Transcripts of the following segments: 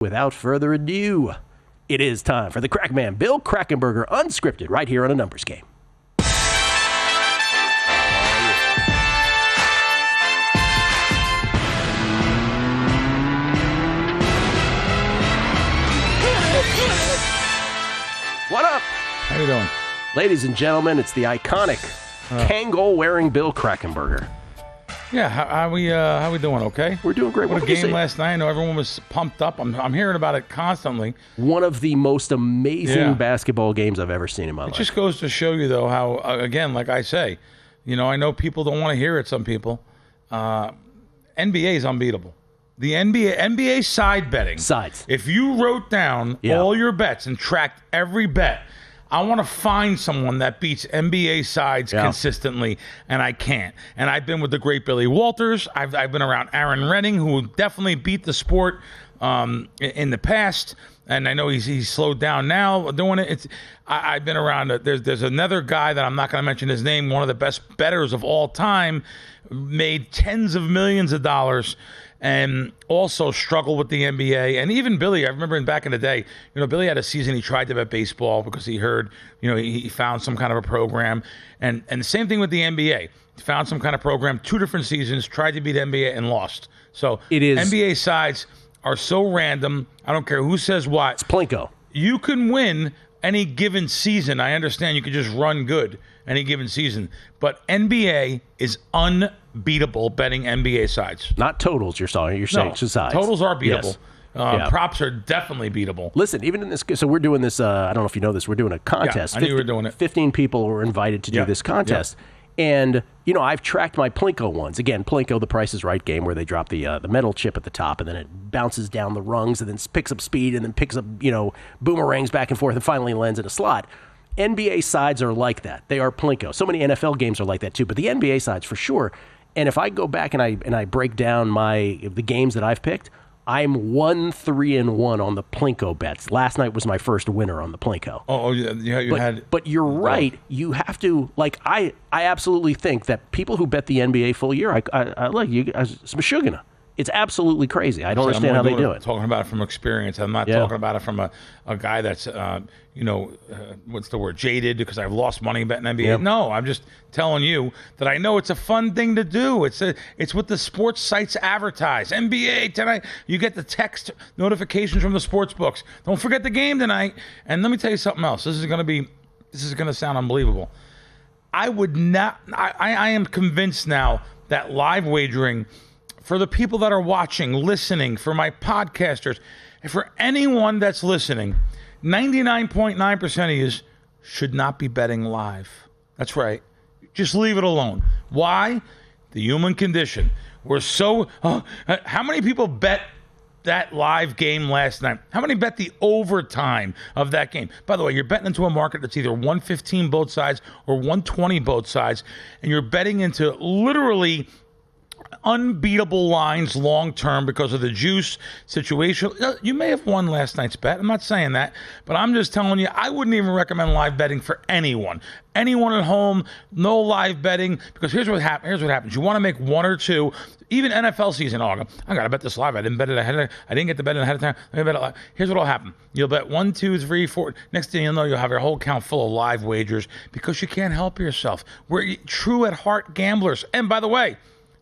Without further ado, it is time for the Crackman, Bill Krackomberger, Unscripted, right here on A Numbers Game. What up? How you doing? Ladies and gentlemen, it's the iconic Kangol-wearing Bill Krackomberger. Yeah, how we doing? Okay, We're doing great. What a game last night. I know everyone was pumped up. I'm hearing about it constantly. One of the most amazing basketball games I've ever seen in my life. It just goes to show you, though, how again, like I say, I know people don't want to hear it. Some people, NBA is unbeatable. The NBA side betting. Sides. If you wrote down all your bets and tracked every bet, I want to find someone that beats NBA sides consistently, and I can't. And I've been with the great Billy Walters. I've been around Aaron Redding, who definitely beat the sport in the past, and I know he's slowed down now doing it. I've been around. There's another guy that I'm not going to mention his name, one of the best bettors of all time, made tens of millions of dollars, and also struggled with the NBA. And even Billy, I remember back in the day, Billy had a season he tried to bet baseball because he heard, he found some kind of a program. And the same thing with the NBA. He found some kind of program, 2 different seasons, tried to beat NBA and lost. So it is. NBA sides are so random. I don't care who says what. It's Plinko. You can win any given season. I understand you can just run good any given season. But NBA is unbeatable betting NBA sides. Not totals, you're saying sides. Totals are beatable. Yes. Props are definitely beatable. Listen, even in this, so we're doing this, I don't know if you know this, we're doing a contest. Yeah, I knew you were doing it. 15 people were invited to do this contest. And, I've tracked my Plinko ones. Again, Plinko, the Price is Right game where they drop the metal chip at the top and then it bounces down the rungs and then picks up speed and then picks up, boomerangs back and forth and finally lands in a slot. NBA sides are like that. They are Plinko. So many NFL games are like that too, but the NBA sides for sure. And if I go back and I break down the games that I've picked, I'm 1-3-1 on the Plinko bets. Last night was my first winner on the Plinko. Oh yeah, But you're right. You have to, I absolutely think that people who bet the NBA full year, I like you guys, it's Meshuggah. It's absolutely crazy. I don't understand how they do it. Talking about it from experience. I'm not talking about it from a guy that's, what's the word, jaded because I've lost money betting NBA. Yep. No, I'm just telling you that I know it's a fun thing to do. It's what the sports sites advertise. NBA tonight, you get the text notifications from the sports books. Don't forget the game tonight. And let me tell you something else. This is going to sound unbelievable. I am convinced now that live wagering, for the people that are watching, listening, for my podcasters, and for anyone that's listening, 99.9% of you should not be betting live. That's right. Just leave it alone. Why? The human condition. We're so... how many people bet that live game last night? How many bet the overtime of that game? By the way, you're betting into a market that's either 115 both sides or 120 both sides, and you're betting into literally unbeatable lines long term because of the juice situation. You may have won last night's bet. I'm not saying that, but I'm just telling you, I wouldn't even recommend live betting for anyone. Anyone at home, no live betting, because here's what happens. You want to make one or two, even NFL season. I got to bet this live. I didn't bet it ahead. I didn't get to bet it ahead of time. Let me bet it live. Here's what'll happen. You'll bet 1, 2, 3, 4. Next thing you'll know, you'll have your whole account full of live wagers because you can't help yourself. We're true at heart gamblers. And by the way,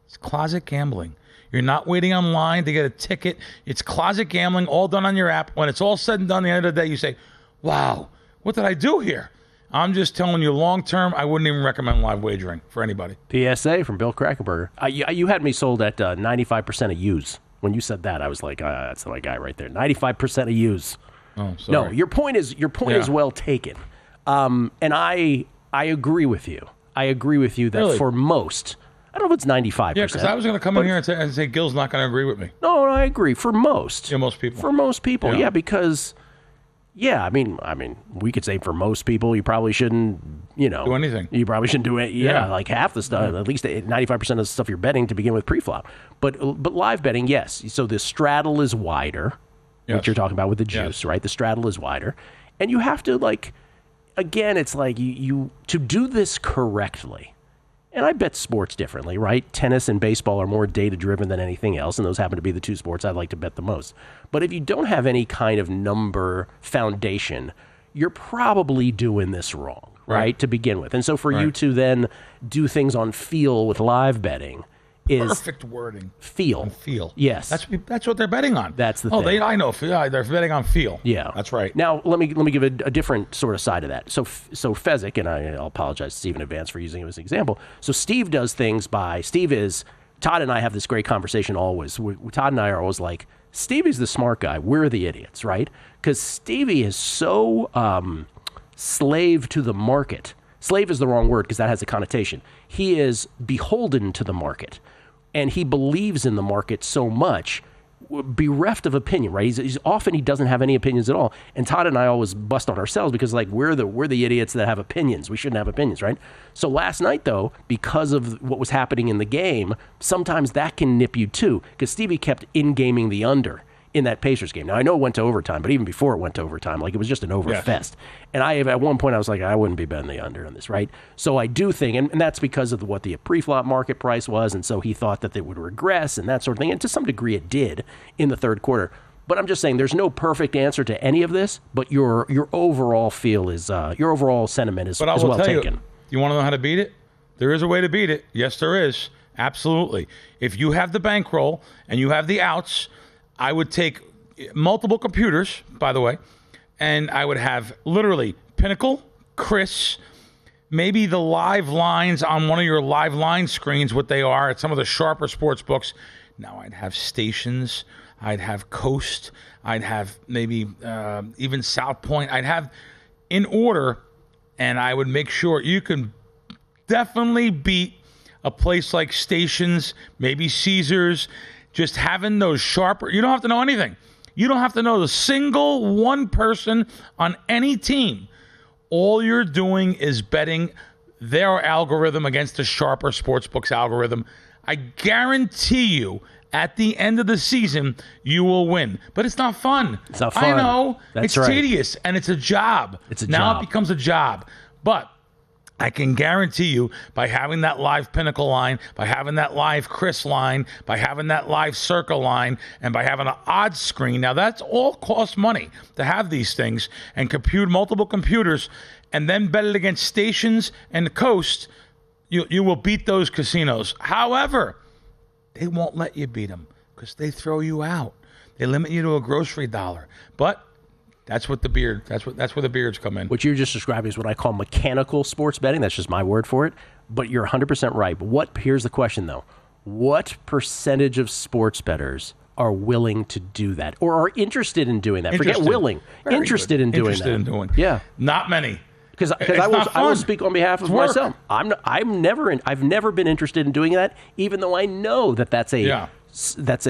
it's closet gambling. You're not waiting online to get a ticket. It's closet gambling, all done on your app. When it's all said and done, at the end of the day, you say, wow, what did I do here? I'm just telling you, long term, I wouldn't even recommend live wagering for anybody. PSA from Bill Krackomberger. You had me sold at 95% of use. When you said that, I was like, that's my guy right there. 95% of use. Oh, sorry. No, your point is well taken. And I agree with you. I agree with you that for most... I don't know if it's 95%. Yeah, because I was going to come in here and say Gil's not going to agree with me. No, I agree. For most. Yeah, most people. For most people, because, I mean, we could say for most people, you probably shouldn't, do anything. You probably shouldn't do it. Like half the stuff, at least 95% of the stuff you're betting to begin with pre-flop. But live betting, yes. So the straddle is wider, what you're talking about with the juice, right? The straddle is wider. And you have to, again, it's like you to do this correctly. And I bet sports differently, right? Tennis and baseball are more data-driven than anything else, and those happen to be the two sports I like to bet the most. But if you don't have any kind of number foundation, you're probably doing this wrong, right? To begin with. And so for you to then do things on feel with live betting is perfect wording. Feel. On feel. Yes. That's what they're betting on. That's the thing. I know. They're betting on feel. Yeah. That's right. Now, let me give a different sort of side of that. So Fezzik, and I'll apologize to Steve in advance for using him as an example. So Steve does things Todd and I have this great conversation always. Todd and I are always like, Stevie's the smart guy. We're the idiots, right? Because Stevie is so slave to the market. Slave is the wrong word because that has a connotation. He is beholden to the market, and he believes in the market so much, bereft of opinion, right? He's often he doesn't have any opinions at all. And Todd and I always bust on ourselves because like we're the idiots that have opinions. We shouldn't have opinions, right? So last night though, because of what was happening in the game, sometimes that can nip you too, because Stevie kept in-gaming the under in that Pacers game. Now, I know it went to overtime, but even before it went to overtime, like it was just an overfest. And at one point, I was like, I wouldn't be betting the under on this, right? So I do think, and that's because of what the pre-flop market price was, and so he thought that they would regress and that sort of thing, and to some degree it did in the third quarter. But I'm just saying there's no perfect answer to any of this, but your overall feel is, your overall sentiment is well taken. You want to know how to beat it? There is a way to beat it. Yes, there is. Absolutely. If you have the bankroll and you have the outs, I would take multiple computers, by the way, and I would have literally Pinnacle, Chris, maybe the live lines on one of your live line screens, what they are at some of the sharper sports books. Now I'd have Stations, I'd have Coast, I'd have maybe even South Point. I'd have in order, and I would make sure you can definitely beat a place like Stations, maybe Caesars. Just having those sharper, you don't have to know anything. You don't have to know the single one person on any team. All you're doing is betting their algorithm against the sharper sportsbook's algorithm. I guarantee you, at the end of the season, you will win. But it's not fun. It's not fun. I know. That's it's tedious, and it's a job. Now it becomes a job. But I can guarantee you, by having that live Pinnacle line, by having that live Chris line, by having that live Circle line, and by having an odds screen, now that's all cost money to have these things and compute multiple computers and then bet it against Stations and the Coast, you will beat those casinos. However, they won't let you beat them because they throw you out. They limit you to a grocery dollar. But that's what the beard. That's where the beards come in. What you're just describing is what I call mechanical sports betting. That's just my word for it. But you're 100% right. But here's the question though: what percentage of sports bettors are willing to do that, or are interested in doing that? Forget willing. Interested in doing that. Yeah. Not many. Because I will speak on behalf of myself. I've never been interested in doing that, even though I know that that's a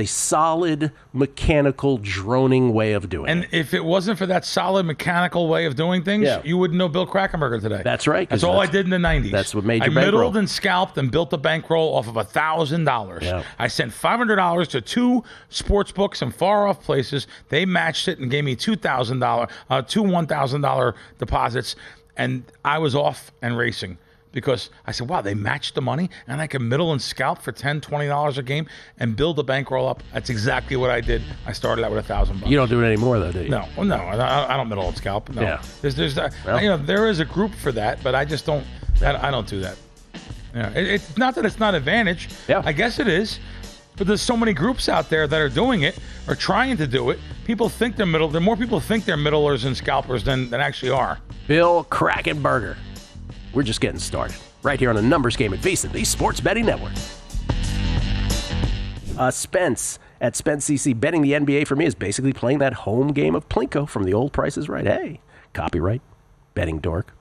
solid mechanical droning way of doing it. And if it wasn't for that solid mechanical way of doing things, you wouldn't know Bill Krackomberger today. That's right. That's all I did in the 90s. That's what made your bankroll. I bankroll. middled and scalped and built a bankroll off of $1,000. Yeah. I sent $500 to two sports books in far off places. They matched it and gave me two $1,000 deposits. And I was off and racing because I said, wow, they matched the money and I can middle and scalp for $10, $20 a game and build a bankroll up. That's exactly what I did. I started out with $1,000. You don't do it anymore though, do you? No, I don't middle and scalp. No. Yeah. There is a group for that, but I just don't. I don't do that. Yeah. It's not that it's not advantage. Yeah. I guess it is. But there's so many groups out there that are doing it or trying to do it. People think they're middle. More people think they're middlers and scalpers than actually are. Bill Krackomberger. We're just getting started. Right here on a numbers game at VSiN, the Sports Betting Network. Spence at Spence CC. Betting the NBA for me is basically playing that home game of Plinko from the old Price is Right. Hey, copyright, betting dork,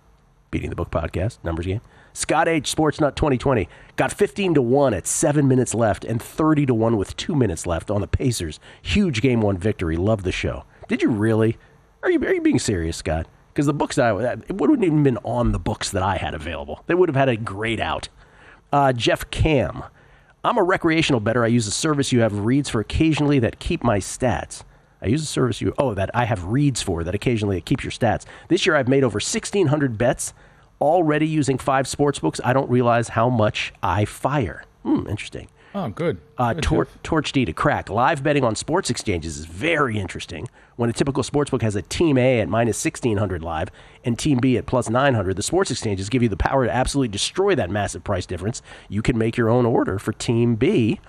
beating the book podcast, numbers game. Scott H. Sportsnut 2020 got 15-1 at 7 minutes left and 30-1 with 2 minutes left on the Pacers. Huge game one victory. Love the show. Did you really? Are you being serious, Scott? Because the books it wouldn't even been on the books that I had available. They would have had a grade out. Jeff Cam. I'm a recreational bettor. I use a service you have reads for occasionally that keep my stats. I use a service that I have reads for that occasionally it keeps your stats. This year I've made over 1,600 bets Already using 5 sportsbooks, I don't realize how much I fire. Interesting. Oh, good. Torch D to crack. Live betting on sports exchanges is very interesting. When a typical sportsbook has a Team A at minus 1,600 live and Team B at plus 900, the sports exchanges give you the power to absolutely destroy that massive price difference. You can make your own order for Team B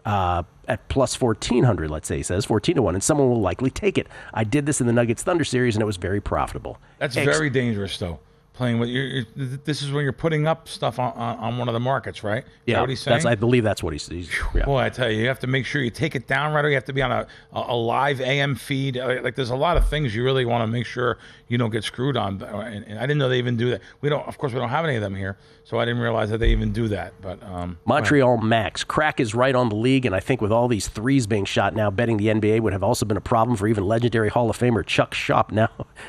at plus 1,400, let's say, he says, 14-1, and someone will likely take it. I did this in the Nuggets Thunder series, and it was very profitable. That's very dangerous, though. Playing with this is when you're putting up stuff on one of the markets, right? Is that what he's saying? I believe that's what he's yeah. Boy, I tell you have to make sure you take it down right away. You have to be on a live AM feed. Like there's a lot of things you really want to make sure you don't get screwed on. And I didn't know they even do that. Of course, we don't have any of them here, so I didn't realize that they even do that. But Montreal Max, crack is right on the league, and I think with all these threes being shot now, betting the NBA would have also been a problem for even legendary Hall of Famer Chuck Schaap, now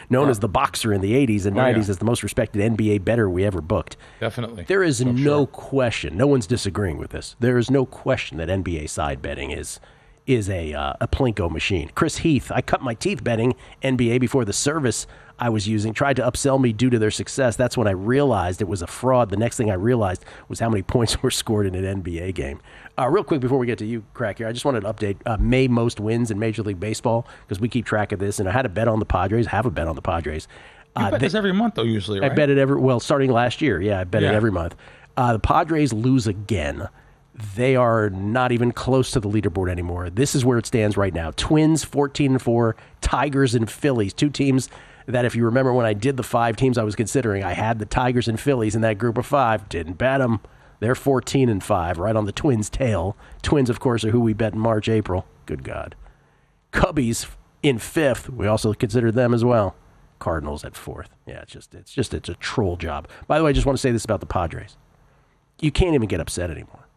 known as the boxer in the 80s and 90s as the most respected NBA bettor we ever booked. Definitely. There is no question. No one's disagreeing with this. There is no question that NBA side betting is a Plinko machine. Chris Heath, I cut my teeth betting NBA before the service I was using tried to upsell me due to their success. That's when I realized it was a fraud. The next thing I realized was how many points were scored in an NBA game. Real quick before we get to you, Crack, here, I just wanted to update May most wins in Major League Baseball because we keep track of this, and I had a bet on the Padres, have a bet on the Padres. You bet this every month, though, usually, right? I bet it starting last year. Yeah, I bet it every month. The Padres lose again. They are not even close to the leaderboard anymore. This is where it stands right now. Twins, 14-4, Tigers and Phillies, 2 teams that, if you remember when I did the 5 teams I was considering, I had the Tigers and Phillies in that group of 5. Didn't bet them. They're 14-5, right on the Twins' tail. Twins, of course, are who we bet in March, April. Good God. Cubbies in 5th. We also considered them as well. Cardinals at 4th. Yeah, it's a troll job. By the way, I just want to say this about the Padres. You can't even get upset anymore.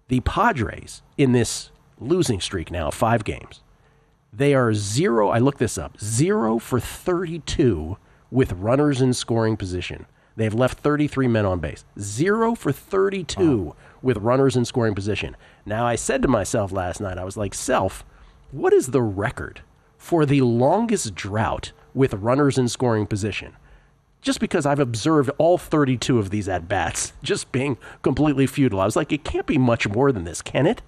The Padres, in this losing streak now of 5 games, they are 0, I looked this up, 0 for 32 with runners in scoring position. They have left 33 men on base. 0 for 32 with runners in scoring position. Now, I said to myself last night, I was like, Self, what is the record for the longest drought with runners in scoring position? Just because I've observed all 32 of these at-bats just being completely futile. I was like, it can't be much more than this, can it?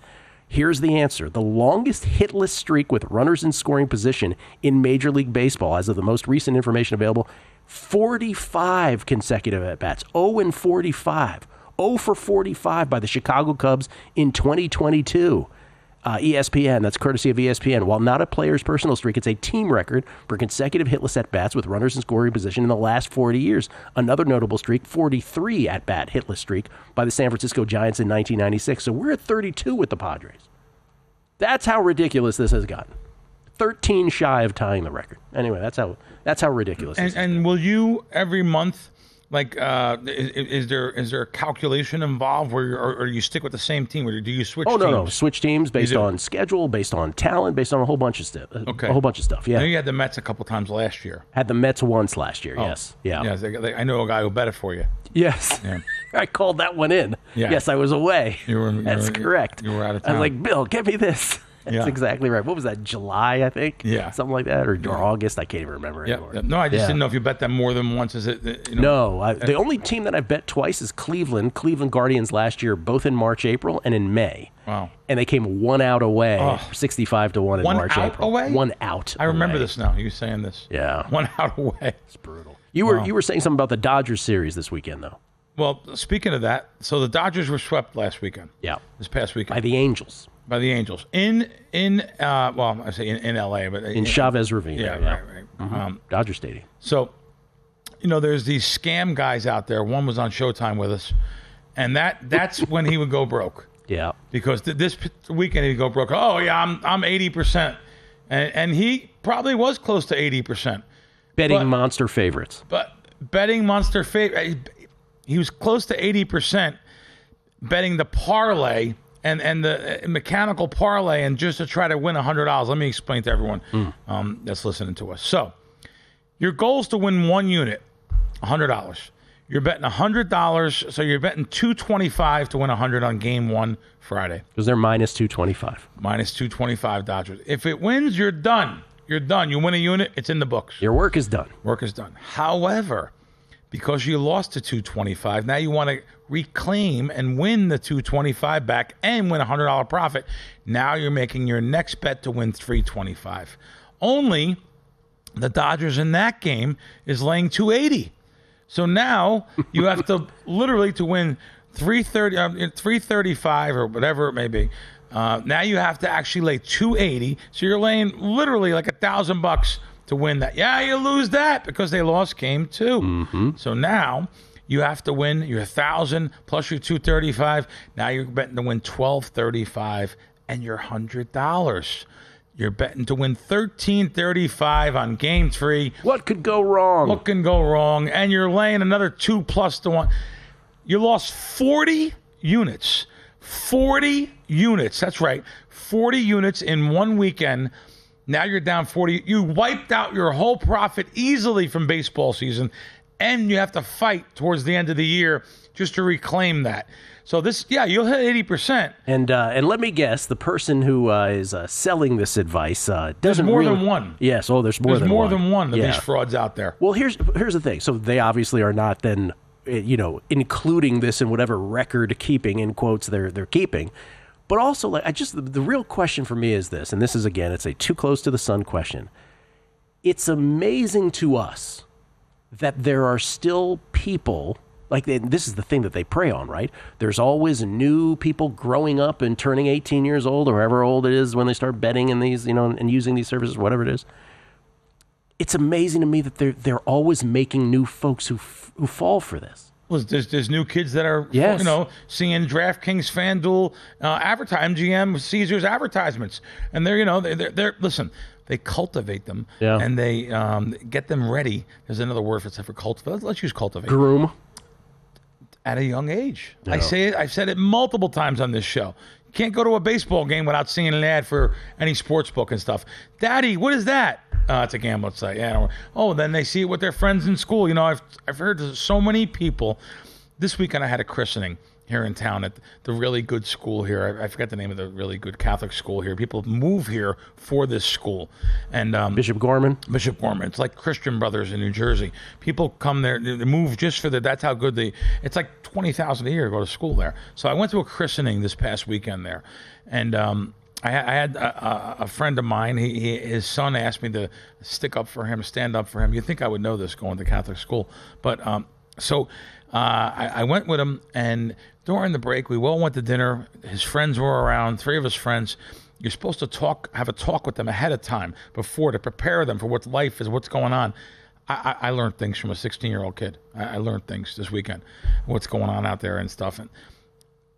Here's the answer. The longest hitless streak with runners in scoring position in Major League Baseball, as of the most recent information available, 45 consecutive at-bats. 0-45. 0 for 45 by the Chicago Cubs in 2022. ESPN, that's courtesy of ESPN. While not a player's personal streak, it's a team record for consecutive hitless at-bats with runners in scoring position in the last 40 years. Another notable streak, 43 at-bat hitless streak by the San Francisco Giants in 1996. So we're at 32 with the Padres. That's how ridiculous this has gotten. 13 shy of tying the record. Anyway, that's how ridiculous this is. And will you every month, like, is there a calculation involved or you stick with the same team, or do you switch teams? No. Switch teams based on schedule, based on talent, based on a whole bunch of stuff. Okay. A whole bunch of stuff, yeah. I know you had the Mets a couple times last year. Had the Mets once last year, yes. Yeah. Yes, I know a guy who bet it for you. Yes. Yeah. I called that one in. Yeah. Yes, I was away. That's correct. You were out of town. I was like, Bill, get me this. That's exactly right. What was that, July, I think? Yeah. Something like that, or August? I can't even remember anymore. No, I just didn't know if you bet them more than once. Is it? No, the only team that I've bet twice is Cleveland Guardians last year, both in March, April, and in May. Wow. And they came 1 out away, 65-1 in March, April. 1 out away? 1 out. I remember this now. You saying this? Yeah. 1 out away. It's brutal. You were saying something about the Dodgers series this weekend, though. Well, speaking of that, so the Dodgers were swept last weekend. Yeah. This past weekend. By the Angels. In I say in LA, but in Chavez Ravine. Yeah, right. Mm-hmm. Dodger Stadium. So, there's these scam guys out there. One was on Showtime with us, and that's when he would go broke. Yeah. Because this weekend he'd go broke. Oh yeah, I'm 80%, and he probably was close to 80%. Betting monster favorites. But betting monster favorite, he was close to 80% betting the parlay. And the mechanical parlay, and just to try to win $100. Let me explain to everyone that's listening to us. So, your goal is to win 1 unit, $100. You're betting $100, so you're betting $225 to win $100 on game 1 Friday. Because they're minus 225. Minus 225 Dodgers. If it wins, you're done. You're done. You win a unit, it's in the books. Your work is done. Work is done. However, because you lost to 225. Now you want to reclaim and win the 225 back and win a $100 profit. Now you're making your next bet to win 325. Only the Dodgers in that game is laying 280. So now you have to literally to win 335 or whatever it may be. Now you have to actually lay 280. So you're laying literally like $1,000 to win that. Yeah, you lose that because they lost game 2. Mm-hmm. So now you have to win your 1,000 plus your 235. Now you're betting to win 1,235 and your $100. You're betting to win 1,335 on game 3. What could go wrong? What can go wrong? And you're laying another 2 plus to 1. You lost 40 units. 40 units. That's right. 40 units in one weekend. Now you're down 40. You wiped out your whole profit easily from baseball season, and you have to fight towards the end of the year just to reclaim that. So this, yeah, you'll hit 80%. And let me guess, the person who is selling this advice doesn't There's more really... than one. Yes, there's more than one. There's more than one of these frauds out there. Well, here's the thing. So they obviously are not then, including this in whatever record keeping, in quotes, they're keeping. But also, like, the real question for me is this, and this is, again, it's a too close to the sun question. It's amazing to us that there are still people, this is the thing that they prey on, right? There's always new people growing up and turning 18 years old, or however old it is when they start betting in these, and using these services, whatever it is. It's amazing to me that they're always making new folks who fall for this. Well, there's new kids that are, seeing DraftKings, FanDuel, MGM, Caesars advertisements, and they're listen. They cultivate them, and they get them ready. There's another word for cultivate. Let's use cultivate. Groom. At a young age. No. I've said it multiple times on this show. You can't go to a baseball game without seeing an ad for any sportsbook and stuff. Daddy, what is that? It's a gambling site. Yeah. Then they see it with their friends in school. I've heard so many people. This weekend I had a christening here in town at the really good school here. I forget the name of the really good Catholic school here. People move here for this school. And Bishop Gorman? Bishop Gorman. It's like Christian Brothers in New Jersey. People come there, they move just for that's how good it's like $20,000 a year to go to school there. So I went to a christening this past weekend there. And I had a friend of mine, his son asked me to stand up for him. You'd think I would know this going to Catholic school. But I went with him, and during the break, we all went to dinner. His friends were around, 3 of his friends. You're supposed to have a talk with them ahead of time before to prepare them for what life is, what's going on. I learned things from a 16-year-old kid. I learned things this weekend, what's going on out there and stuff. And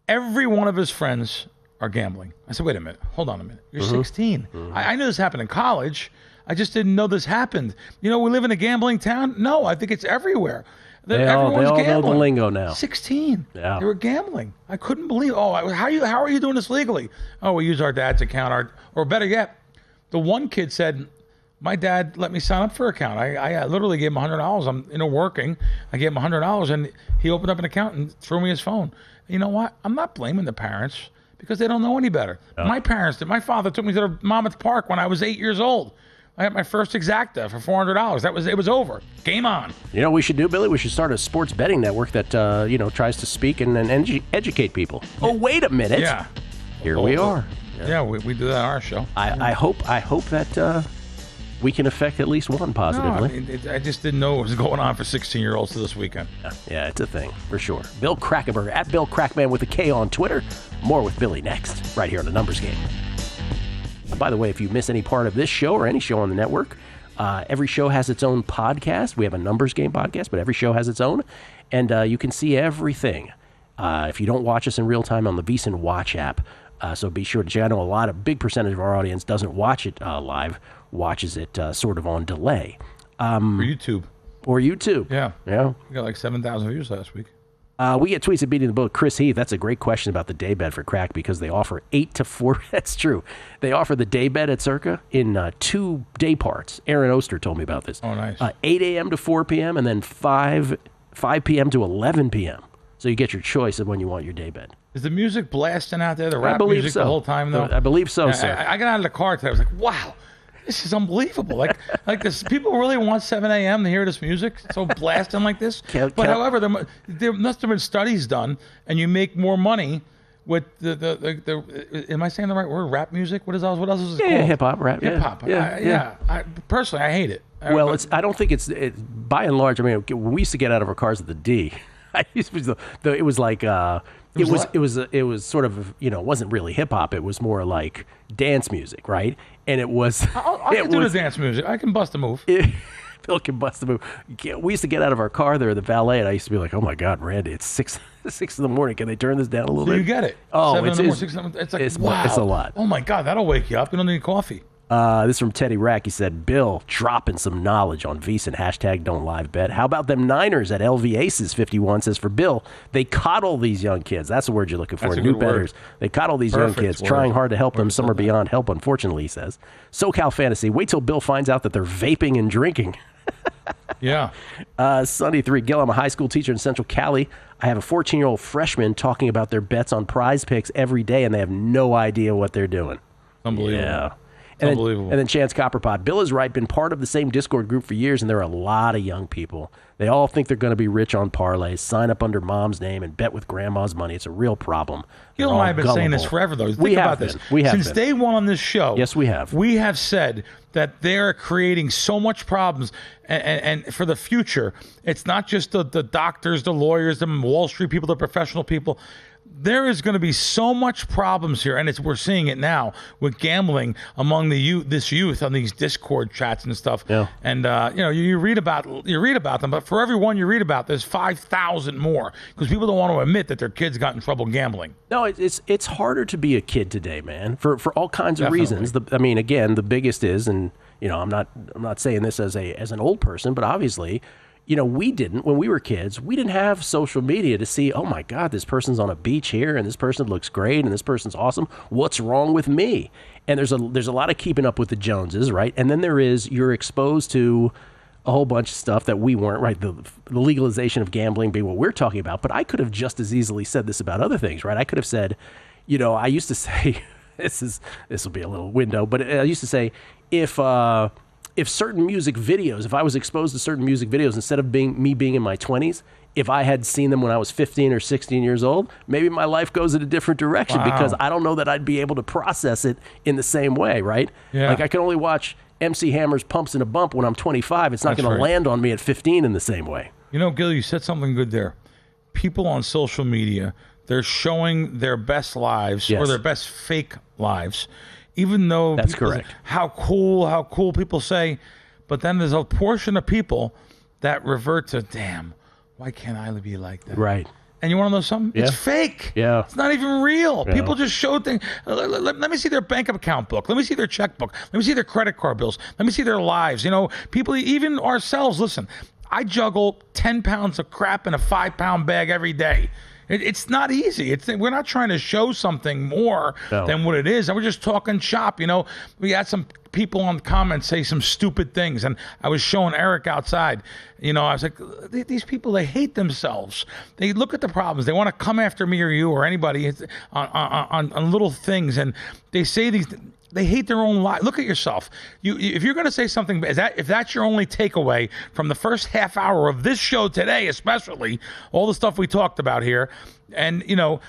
every one of his friends are gambling. I said, wait a minute. Hold on a minute. You're 16. I knew this happened in college. I just didn't know this happened. We live in a gambling town? No, I think it's everywhere. They all know the lingo now. 16. Yeah. They were gambling. I couldn't believe. How are you doing this legally? Oh, we use our dad's account. Or better yet, the one kid said, my dad let me sign up for an account. I literally gave him $100. I'm working. I gave him $100, and he opened up an account and threw me his phone. You know what? I'm not blaming the parents because they don't know any better. Yeah. My father took me to the Monmouth Park when I was 8 years old. I got my first Exacta for $400. It was over. Game on. You know what we should do, Billy? We should start a sports betting network that tries to speak and educate people. Oh, wait a minute. Yeah. Here we are. Yeah, we do that on our show. I hope that we can affect at least one positively. No, I just didn't know what was going on for 16-year-olds this weekend. Yeah, it's a thing for sure. Bill Krackomberger at Bill Crackman with a K on Twitter. More with Billy next, right here on The Numbers Game. By the way, if you miss any part of this show or any show on the network, every show has its own podcast. We have a Numbers Game podcast, but every show has its own, and you can see everything if you don't watch us in real time on the VSiN Watch app. So be sure to check. I know a big percentage of our audience doesn't watch it live, watches it sort of on delay. Or YouTube. Yeah. We got like 7,000 views last week. We get tweets at Beating the Book. Chris Heath, that's a great question about the day bet for Crack because they offer 8 to 4. That's true. They offer the day bet at Circa in 2 day parts. Aaron Oster told me about this. Oh, nice. 8 a.m. to 4 p.m. and then 5 p.m. to 11 p.m. So you get your choice of when you want your day bet. Is the music blasting out there, the rap music the whole time, though? I believe so, sir. I got out of the car today. I was like, wow. this is unbelievable. Like this, people really want 7 a.m. to hear this music so blasting like this. But however, there must have been studies done, and you make more money with the am I saying the right word? Rap music? What else is it called? Yeah, hip hop, rap. Hip hop. I personally, I hate it. Well, I don't think it's by and large. I mean, when we used to get out of our cars at the D, it was like it was sort of, you know, it wasn't really hip hop. It was more like dance music, right? And it was. I can do the dance music. I can bust a move. Bill can bust a move. We used to get out of our car there, the valet, and I used to be like, "Oh my God, Randy, it's 6 in the morning. Can they turn this down a little bit?" You get it. Oh, 7 in the morning, 6 in the morning. It's like, wow. It's a lot. Oh my God, that'll wake you up. You don't need coffee. This is from Teddy Rack. He said, Bill, dropping some knowledge on VSiN, hashtag don't live bet. How about them Niners at LV Aces 51 says, for Bill, they coddle these young kids. That's the word you're looking for. That's a New good word. bettors. They coddle these young kids, trying hard to help them. Some are beyond help, unfortunately, he says. SoCal Fantasy, wait till Bill finds out that they're vaping and drinking. Yeah. Sunday 3, Gil, I'm a high school teacher in Central Cali. I have a 14-year-old freshman talking about their bets on prize picks every day, and they have no idea what they're doing. Unbelievable. Yeah. Unbelievable. And then Chance Copperpot. Bill is right, been part of the same Discord group for years, and there are a lot of young people. They all think they're going to be rich on parlays, sign up under mom's name, and bet with grandma's money. It's a real problem. You and I have been saying this forever, though. Think about this. Since day one on this show, yes, we have. We have said that they're creating so much problems, and for the future, it's not just the doctors, the lawyers, the Wall Street people, the professional people. There is going to be so much problems here, and we're seeing it now with gambling among this youth on these Discord chats and stuff. Yeah. And you read about them, but for every one you read about, there's 5,000 more because people don't want to admit that their kids got in trouble gambling. No, it's harder to be a kid today, man, for all kinds of reasons. I mean, again, the biggest is, and you know, I'm not saying this as an old person, but obviously. You know, when we were kids, we didn't have social media to see, oh my God, this person's on a beach here and this person looks great and this person's awesome. What's wrong with me? And there's a lot of keeping up with the Joneses, right? And then you're exposed to a whole bunch of stuff that we weren't, right? The legalization of gambling being what we're talking about. But I could have just as easily said this about other things, right? I could have said, you know, I used to say, this will be a little window, but I used to say, if certain music videos, if I was exposed to certain music videos instead of me being in my 20s, if I had seen them when I was 15 or 16 years old, maybe my life goes in a different direction because I don't know that I'd be able to process it in the same way, right? Yeah. Like I can only watch MC Hammer's Pumps in a Bump when I'm 25. It's not going to land on me at 15 in the same way. You know, Gil, you said something good there. People on social media, they're showing their best lives or their best fake lives. Even though that's correct. How cool people say, but then there's a portion of people that revert to, damn, why can't I be like that? Right. And you want to know something? Yeah. It's fake. Yeah. It's not even real. Yeah. People just show things. Let me see their bank account book. Let me see their checkbook. Let me see their credit card bills. Let me see their lives. You know, people, even ourselves, listen, I juggle 10 pounds of crap in a 5-pound bag every day. It's not easy. We're not trying to show something more than what it is. And we're just talking shop. You know, we had some people on the comments say some stupid things. And I was showing Eric outside. You know, I was like, these people, they hate themselves. They look at the problems. They want to come after me or you or anybody on little things. And they say these. They hate their own life. Look at yourself. If you're going to say something, if that's your only takeaway from the first half hour of this show today, especially all the stuff we talked about here, and you know,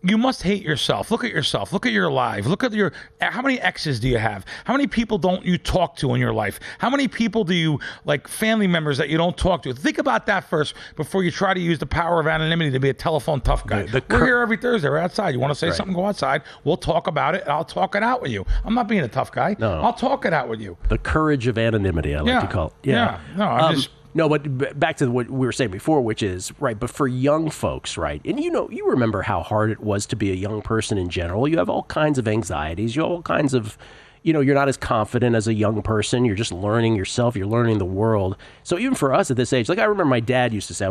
you must hate yourself. Look at yourself. Look at your life. Look at how many exes do you have? How many people don't you talk to in your life? How many people do you, like family members that you don't talk to? Think about that first before you try to use the power of anonymity to be a telephone tough guy. We're here every Thursday. We're outside. You want to say something, go outside. We'll talk about it. I'll talk it out with you. I'm not being a tough guy. No. I'll talk it out with you. The courage of anonymity, I like to call it. Yeah. No, I'm just... No, but back to what we were saying before, which is, right, but for young folks, right, and you remember how hard it was to be a young person in general. You have all kinds of anxieties. You have all kinds of, you're not as confident as a young person. You're just learning yourself. You're learning the world. So even for us at this age, like I remember my dad used to say,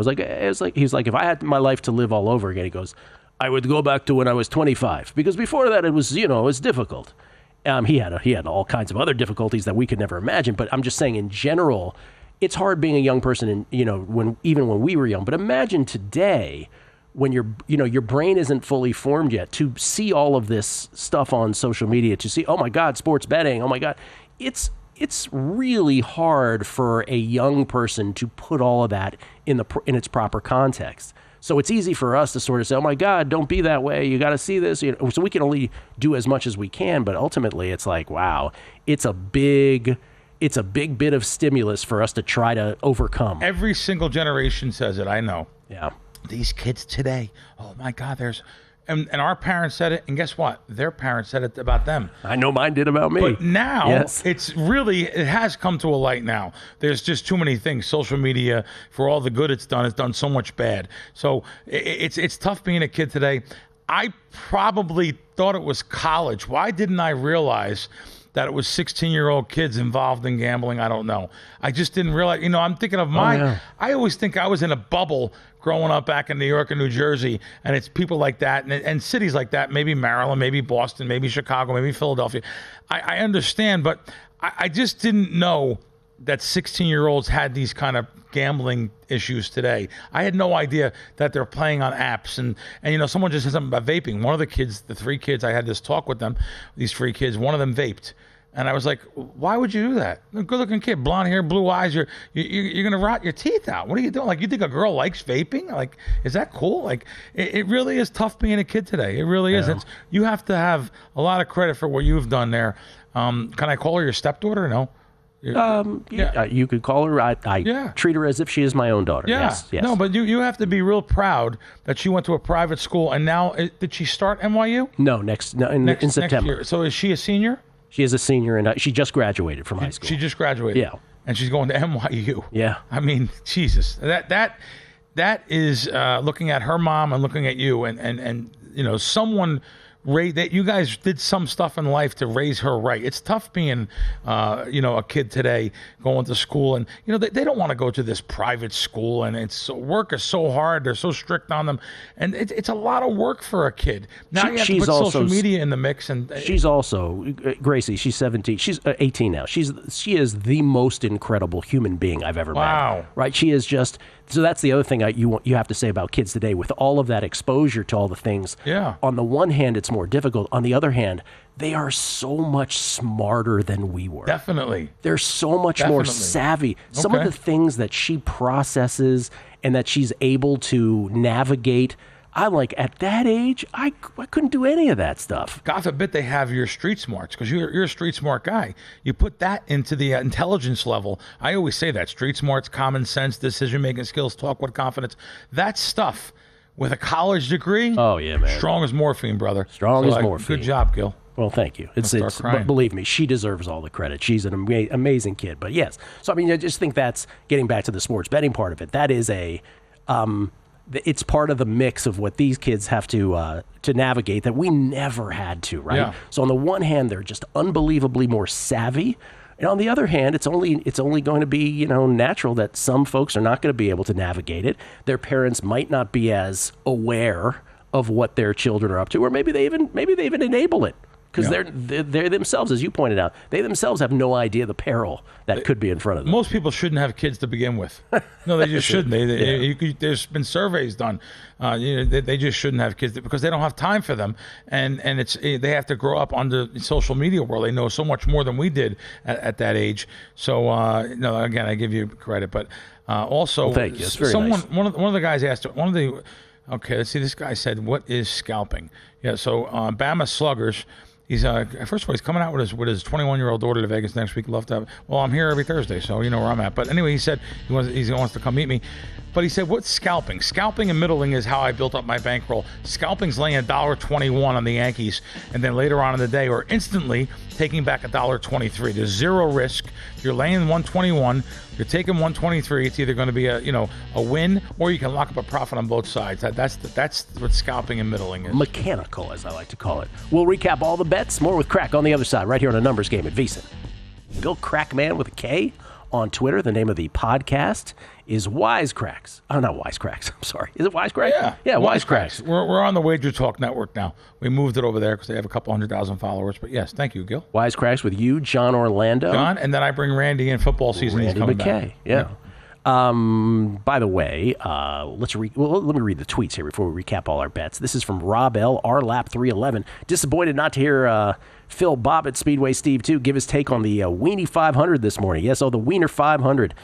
he's like, if I had my life to live all over again, he goes, I would go back to when I was 25. Because before that, it was, it was difficult. He had all kinds of other difficulties that we could never imagine. But I'm just saying in general, it's hard being a young person, and when we were young. But imagine today, when your brain isn't fully formed yet, to see all of this stuff on social media, to see, oh my God, sports betting, oh my God, it's it's really hard for a young person to put all of that in its proper context. So it's easy for us to sort of say, oh my God, don't be that way. You got to see this. You know, so we can only do as much as we can. But ultimately, it's like, wow, it's a big bit of stimulus for us to try to overcome. Every single generation says it. I know. Yeah. These kids today, oh my God, and our parents said it, and guess what? Their parents said it about them. I know mine did about me. But now, it has come to a light now. There's just too many things. Social media, for all the good it's done so much bad. So it's tough being a kid today. I probably thought it was college. Why didn't I realize that it was 16-year-old kids involved in gambling? I don't know. I just didn't realize. You know, I'm thinking of I always think I was in a bubble growing up back in New York and New Jersey, and it's people like that and cities like that, maybe Maryland, maybe Boston, maybe Chicago, maybe Philadelphia. I understand, but I just didn't know that 16-year-olds had these kind of gambling issues today. I had no idea that they're playing on apps. And you know, someone just said something about vaping. One of the kids, the 3 kids, I had this talk with them, these 3 kids, one of them vaped. And I was like, why would you do that? A good-looking kid, blonde hair, blue eyes, you're going to rot your teeth out. What are you doing? Like, you think a girl likes vaping? Like, is that cool? Like, it really is tough being a kid today. It really is. You have to have a lot of credit for what you've done there. Can I call her your stepdaughter? No. You could call her. I treat her as if she is my own daughter. Yeah. Yes. No, but you have to be real proud that she went to a private school, and now did she start NYU? No, in September. Next year. So is she a senior? She is a senior, and she just graduated from high school. She just graduated. Yeah, and she's going to NYU. Yeah. I mean, Jesus, that is looking at her mom and looking at you, and you know, someone. That you guys did some stuff in life to raise her right. It's tough being, a kid today going to school, and you know they don't want to go to this private school, and work is so hard. They're so strict on them, and it's a lot of work for a kid. Now you have to put social media in the mix, and she's also Gracie. She's 17. She's 18 now. She is the most incredible human being I've ever met. Wow. Right? She is just. So that's the other thing you have to say about kids today, with all of that exposure to all the things. Yeah. On the one hand, it's more difficult. On the other hand, they are so much smarter than we were. Definitely. They're so much more savvy. Some of the things that she processes and that she's able to navigate, I'm like, at that age, I couldn't do any of that stuff. God forbid they have your street smarts, because you're a street smart guy. You put that into the intelligence level. I always say that. Street smarts, common sense, decision-making skills, talk with confidence. That stuff with a college degree. Oh, yeah, man. Strong as morphine, brother. Strong as morphine. Good job, Gil. Well, thank you. But believe me, she deserves all the credit. She's an amazing kid. But yes, so I mean, I just think that's getting back to the sports betting part of it. That is it's part of the mix of what these kids have to navigate that we never had to, right? Yeah. So on the one hand, they're just unbelievably more savvy. And on the other hand, it's only going to be, natural that some folks are not going to be able to navigate it. Their parents might not be as aware of what their children are up to, or maybe they even enable it. Because they're themselves, as you pointed out, they themselves have no idea the peril that could be in front of them. Most people shouldn't have kids to begin with. No, they just shouldn't. There's been surveys done. They just shouldn't have kids because they don't have time for them, and they have to grow up under the social media world. They know so much more than we did at that age. So again, I give you credit, but also, well, thank you. It's very nice. One of the guys asked Okay, let's see. This guy said, "What is scalping?" Yeah, so Bama Sluggers. He's first of all, he's coming out with his 21-year-old daughter to Vegas next week. Love to have. Well, I'm here every Thursday, so you know where I'm at. But anyway, he said he wants to come meet me. But he said, what's scalping? Scalping and middling is how I built up my bankroll. Scalping's laying $1.21 on the Yankees, and then later on in the day, or instantly taking back $1.23. There's zero risk. You're laying 121. You're taking 123. It's either going to be a win, or you can lock up a profit on both sides. That's what scalping and middling is. Mechanical, as I like to call it. We'll recap all the bets. More with Crack on the other side, right here on a numbers game at VSiN. Bill Crackman with a K on Twitter. The name of the podcast is Wisecracks. Oh, not Wisecracks. I'm sorry. Is it Wisecracks? Yeah, Wisecracks. We're on the Wager Talk Network now. We moved it over there because they have a couple 100,000 followers. But yes, thank you, Gil. Wisecracks with you, John Orlando. And then I bring Randy in. Football season. Randy he's coming McKay. back. Yeah. By the way, let me read the tweets here before we recap all our bets. This is from Rob L. RLap311. Disappointed not to hear Phil Bobbitt, Speedway Steve, too, give his take on the Weenie 500 this morning. Yes, the Wiener 500.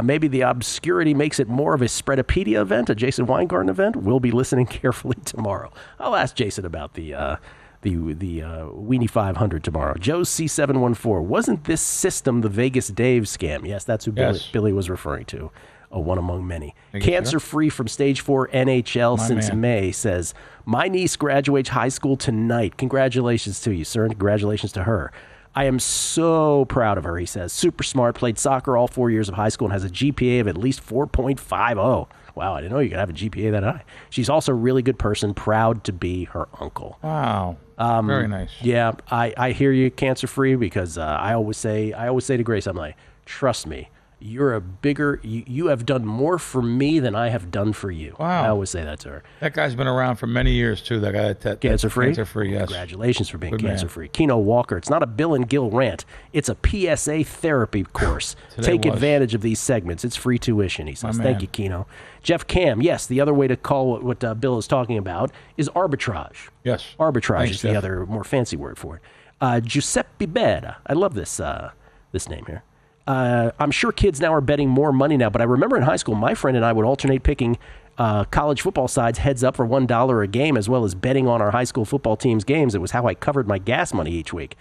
Maybe the obscurity makes it more of a Spreadopedia event, a Jason Weingarten event. We'll be listening carefully tomorrow. I'll ask Jason about the Weenie 500 tomorrow. Joe C714. Wasn't this system the Vegas Dave scam? Yes, that's who Billy was referring to. One among many. Cancer-free from Stage 4 NHL since May says, my niece graduates high school tonight. Congratulations to you, sir, and congratulations to her. I am so proud of her, he says. Super smart, played soccer all 4 years of high school and has a GPA of at least 4.50. Wow, I didn't know you could have a GPA that high. She's also a really good person, proud to be her uncle. Wow. Very nice. Yeah, I hear you, cancer-free, because I always say to Grace, I'm like, trust me, you have done more for me than I have done for you. Wow. I always say that to her. That guy's been around for many years, too. That guy cancer-free? Cancer-free, yes. Congratulations for being cancer-free. Keno Walker, it's not a Bill and Gil rant. It's a PSA therapy course. Take advantage of these segments. It's free tuition, he says. Thank you, Keno. Jeff Cam, yes, the other way to call what Bill is talking about is arbitrage. Yes. Arbitrage is the other more fancy word for it. Giuseppe Beda. I love this name here. I'm sure kids now are betting more money now, but I remember in high school, my friend and I would alternate picking college football sides heads up for $1 a game, as well as betting on our high school football team's games. It was how I covered my gas money each week.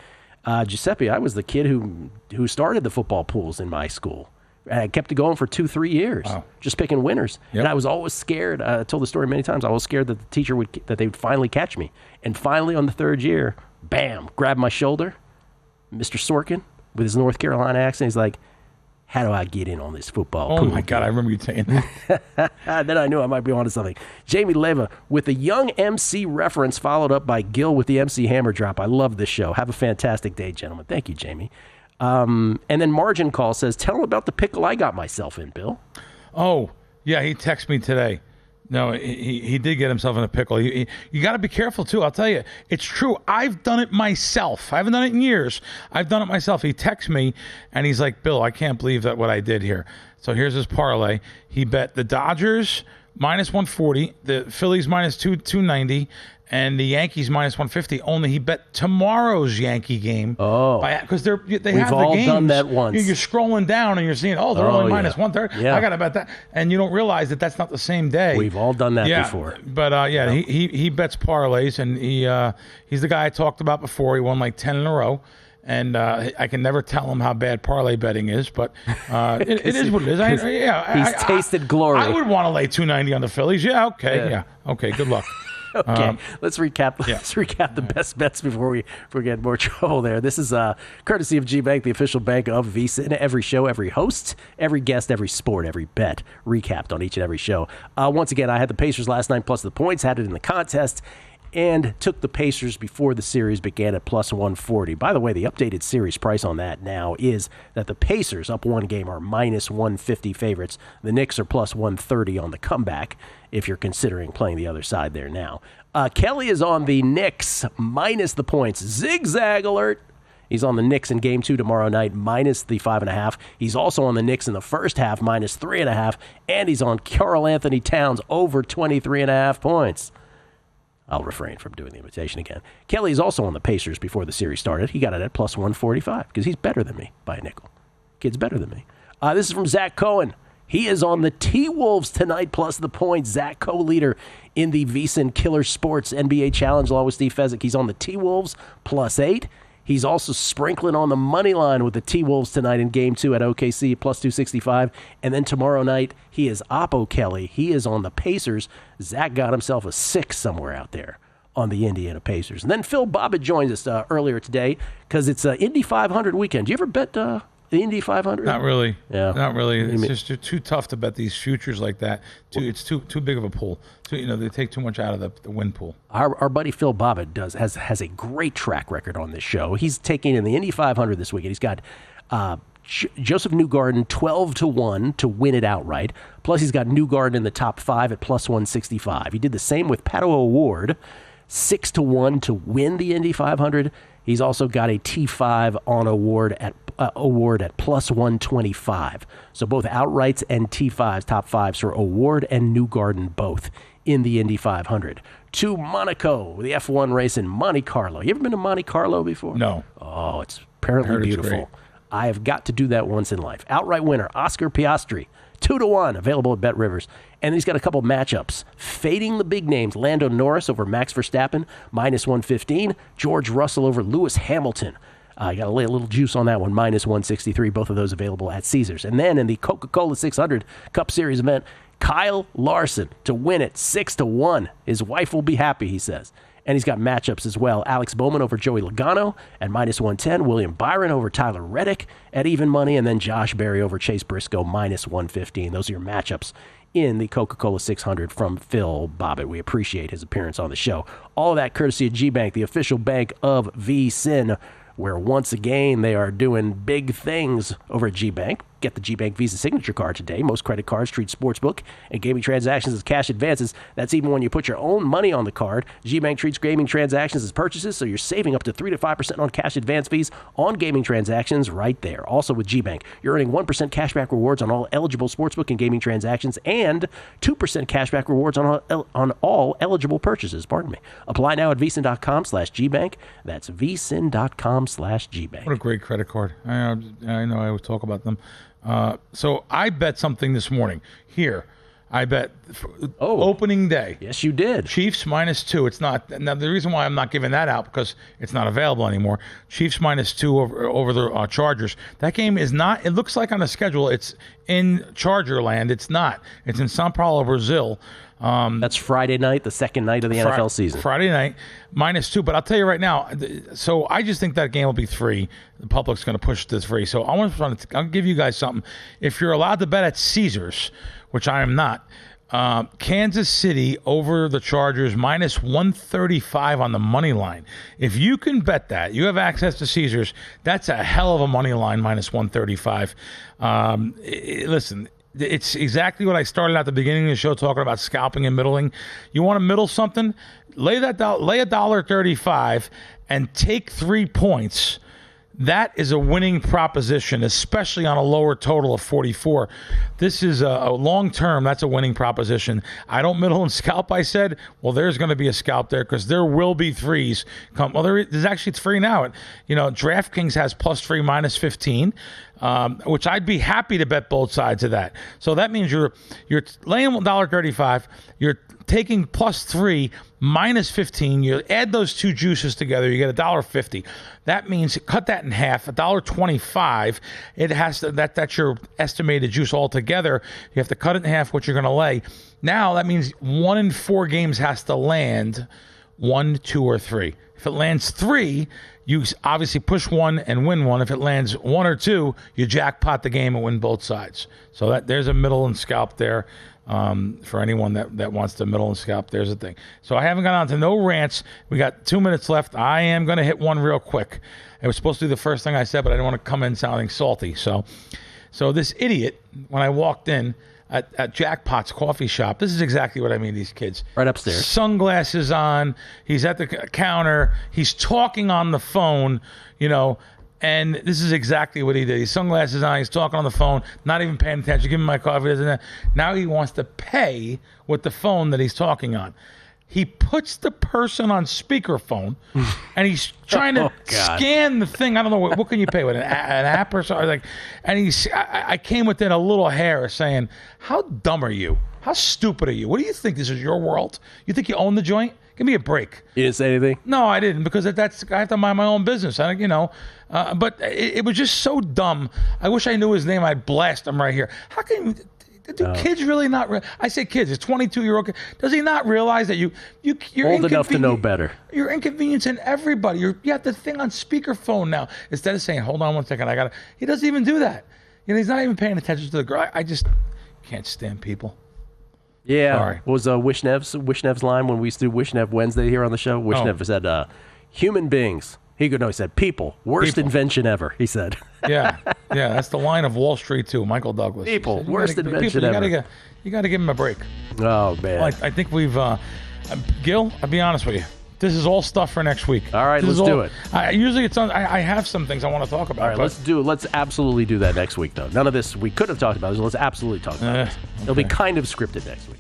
Giuseppe, I was the kid who started the football pools in my school. I kept it going for 2-3 years, just picking winners. Yep. And I was always scared. I told the story many times. I was scared that the teacher that they would finally catch me. And finally, on the third year, bam, grabbed my shoulder, Mr. Sorkin, with his North Carolina accent. He's like, how do I get in on this football pool? Oh, my God, I remember you saying that. Then I knew I might be onto something. Jamie Leva with the young MC reference, followed up by Gil with the MC hammer drop. I love this show. Have a fantastic day, gentlemen. Thank you, Jamie. And then Margin Call says, tell him about the pickle I got myself in, Bill. Oh, yeah, he texted me today. No, he did get himself in a pickle. You got to be careful, too. I'll tell you, it's true. I've done it myself. I haven't done it in years. I've done it myself. He texts me, and he's like, Bill, I can't believe that what I did here. So here's his parlay. He bet the Dodgers minus 140, the Phillies minus 290, and the Yankees minus 150. Only he bet tomorrow's Yankee game. Oh, because they We've have the all games. done that once. You're scrolling down and you're seeing, they're only minus 130. Yeah. I got to bet that, and you don't realize that that's not the same day. We've all done that before. But he bets parlays, and he's the guy I talked about before. He won like 10 in a row. And I can never tell him how bad parlay betting is, but it is what it is. He's tasted glory. I would want to lay 290 on the Phillies. Yeah, okay. Okay, good luck. Okay, let's recap. Let's recap the best bets before we get in more trouble there. This is courtesy of G-Bank, the official bank of VSiN. Every show, every host, every guest, every sport, every bet recapped on each and every show. Once again, I had the Pacers last night plus the points, had it in the contest, and took the Pacers before the series began at plus 140. By the way, the updated series price on that now is that the Pacers, up one game, are minus 150 favorites. The Knicks are plus 130 on the comeback, if you're considering playing the other side there now. Kelly is on the Knicks, minus the points. Zigzag alert. He's on the Knicks in Game 2 tomorrow night, minus the 5.5. He's also on the Knicks in the first half, minus 3.5. And he's on Karl Anthony Towns, over 23.5 points. I'll refrain from doing the imitation again. Kelly is also on the Pacers before the series started. He got it at plus 145 because he's better than me by a nickel. Kid's better than me. This is from Zach Cohen. He is on the T-Wolves tonight plus the points. Zach, co-leader in the VSiN Killer Sports NBA Challenge along with Steve Fezzik. He's on the T-Wolves plus 8. He's also sprinkling on the money line with the T-Wolves tonight in Game 2 at OKC, plus 265. And then tomorrow night, he is Oppo Kelly. He is on the Pacers. Zach got himself a 6 somewhere out there on the Indiana Pacers. And then Phil Bobbitt joins us earlier today because it's Indy 500 weekend. Do you ever bet the Indy 500? Not really. Yeah. Not really. It's just too tough to bet these futures like that. It's too big of a pool. They take too much out of the win pool. Our buddy Phil Bobbitt has a great track record on this show. He's taking in the Indy 500 this weekend. He's got Joseph Newgarden 12-1 to win it outright. Plus he's got Newgarden in the top 5 at plus 165. He did the same with Pato O'Ward, 6-1 to win the Indy 500. He's also got a T5 on Award at Award at plus 125. So both outrights and T5s, top fives for Award and Newgarden both in the Indy 500. To Monaco, the F1 race in Monte Carlo. You ever been to Monte Carlo before? No. Oh, it's apparently beautiful. I have got to do that once in life. Outright winner, Oscar Piastri, 2-1, available at Bet Rivers. And he's got a couple matchups. Fading the big names, Lando Norris over Max Verstappen, minus 115. George Russell over Lewis Hamilton. I got to lay a little juice on that one, minus 163. Both of those available at Caesars. And then in the Coca-Cola 600 Cup Series event, Kyle Larson to win it, 6-1. His wife will be happy, he says. And he's got matchups as well. Alex Bowman over Joey Logano at minus 110. William Byron over Tyler Reddick at even money. And then Josh Berry over Chase Briscoe, minus 115. Those are your matchups in the Coca-Cola 600 from Phil Bobbitt. We appreciate his appearance on the show. All of that courtesy of G-Bank, the official bank of VSiN, where once again they are doing big things over at G-Bank. Get the G-Bank Visa Signature Card today. Most credit cards treat Sportsbook and gaming transactions as cash advances. That's even when you put your own money on the card. G-Bank treats gaming transactions as purchases, so you're saving up to 3 to 5% on cash advance fees on gaming transactions right there. Also with G-Bank, you're earning 1% cashback rewards on all eligible Sportsbook and gaming transactions and 2% cashback rewards on all eligible purchases. Pardon me. Apply now at VSiN.com/GBank. That's VSiN.com/GBank. What a great credit card. I know I always talk about them. So I bet something this morning. Here, I bet opening day. Yes, you did. Chiefs -2. It's not. Now, the reason why I'm not giving that out because it's not available anymore. Chiefs -2 over the Chargers. That game is not. It looks like on the schedule it's in Charger land. It's not. It's in São Paulo, Brazil. That's Friday night, the second night of the NFL season. Friday night, -2. But I'll tell you right now, so I just think that game will be 3. The public's going to push this 3. So I'll give you guys something. If you're allowed to bet at Caesars, which I am not, Kansas City over the Chargers -135 on the money line. If you can bet that, you have access to Caesars, that's a hell of a money line, -135. Listen, it's exactly what I started at the beginning of the show talking about scalping and middling. You want to middle something? Lay $1.35 and take 3 points. That is a winning proposition, especially on a lower total of 44. This is a long term. That's a winning proposition. I don't middle and scalp, I said. Well, there's going to be a scalp there because there will be 3s. There's actually 3 now. DraftKings has +3 -15, which I'd be happy to bet both sides of that. So that means you're laying $1.35. You're taking +3 -15. You add those two juices together, you get $1.50. That means cut that in half, $1.25. It has to, that's your estimated juice altogether. You have to cut it in half what you're going to lay. Now that means 1 in 4 games has to land 1, 2, or 3. If it lands 3, you obviously push 1 and win 1. If it lands 1 or 2, you jackpot the game and win both sides. So there's a middle and scalp there. For anyone that wants to middle and scalp, there's a thing. So I haven't gone on to no rants. We got 2 minutes left. I am going to hit one real quick. It was supposed to be the first thing I said, but I didn't want to come in sounding salty. So this idiot, when I walked in at Jackpot's coffee shop, this is exactly what I mean, these kids. Right upstairs. Sunglasses on. He's at the counter. He's talking on the phone, and this is exactly what he did. He's sunglasses on. He's talking on the phone, not even paying attention. Give him my coffee. Now he wants to pay with the phone that he's talking on. He puts the person on speakerphone, and he's trying to scan the thing. I don't know what can you pay with an app or something. And I came within a little hair of saying, "How dumb are you? How stupid are you? What do you think? This is your world? You think you own the joint? Give me a break." You didn't say anything? No, I didn't, because I have to mind my own business. But it was just so dumb. I wish I knew his name. I'd blast him right here. How can kids really not? I say kids. It's 22-year-old kid. Does he not realize that you're old enough to know better? You're inconveniencing everybody. You have the thing on speakerphone now instead of saying, "Hold on 1 second, I got to." He doesn't even do that. He's not even paying attention to the girl. I just can't stand people. Yeah. Sorry. What was Wishnev's line when we used to do Wishnev Wednesday here on the show? Wishnev said, human beings. He said, people. Worst invention ever, he said. Yeah. That's the line of Wall Street, too. Michael Douglas. People. Worst invention ever. You got to give him a break. Oh, man. Well, I think we've... Gil, I'll be honest with you. This is all stuff for next week. All right, let's do it. Usually it's on. I have some things I want to talk about. All right, let's do it. Let's absolutely do that next week, though. None of this we could have talked about. So let's absolutely talk about it. It'll be kind of scripted next week.